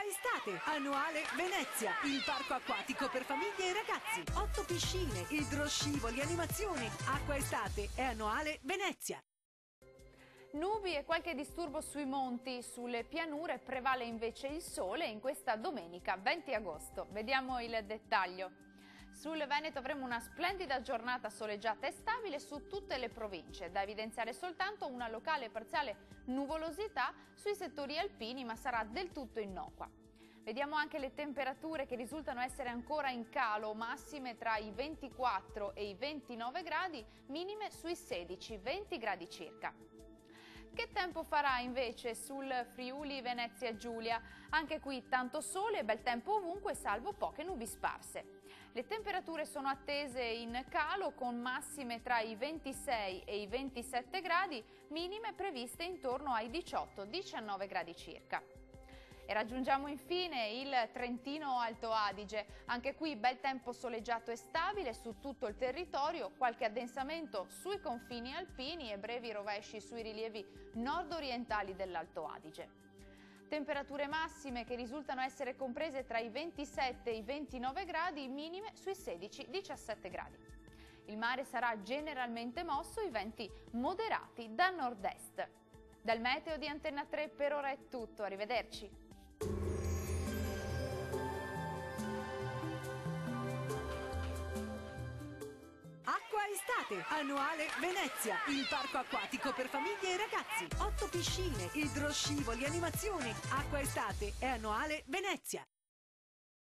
Estate, annuale Venezia, il parco acquatico per famiglie e ragazzi. 8 piscine, idroscivoli, animazioni. Acqua Estate è annuale Venezia. Nubi e qualche disturbo sui monti, sulle pianure prevale invece il sole in questa domenica 20 agosto. Vediamo il dettaglio. Sul Veneto avremo una splendida giornata soleggiata e stabile su tutte le province, da evidenziare soltanto una locale e parziale nuvolosità sui settori alpini, ma sarà del tutto innocua. Vediamo anche le temperature che risultano essere ancora in calo, massime tra i 24 e i 29 gradi, minime sui 16-20 gradi circa. Che tempo farà invece sul Friuli Venezia Giulia? Anche qui tanto sole e bel tempo ovunque, salvo poche nubi sparse. Le temperature sono attese in calo con massime tra i 26 e i 27 gradi, minime previste intorno ai 18-19 gradi circa. E raggiungiamo infine il Trentino Alto Adige, anche qui bel tempo soleggiato e stabile su tutto il territorio, qualche addensamento sui confini alpini e brevi rovesci sui rilievi nord-orientali dell'Alto Adige. Temperature massime che risultano essere comprese tra i 27 e i 29 gradi, minime sui 16-17 gradi. Il mare sarà generalmente mosso, i venti moderati da nord-est. Dal meteo di Antenna 3 per ora è tutto, arrivederci. Acqua Estate, annuale Venezia, il parco acquatico per famiglie e ragazzi. 8 piscine, idroscivoli, animazioni. Acqua Estate è annuale Venezia.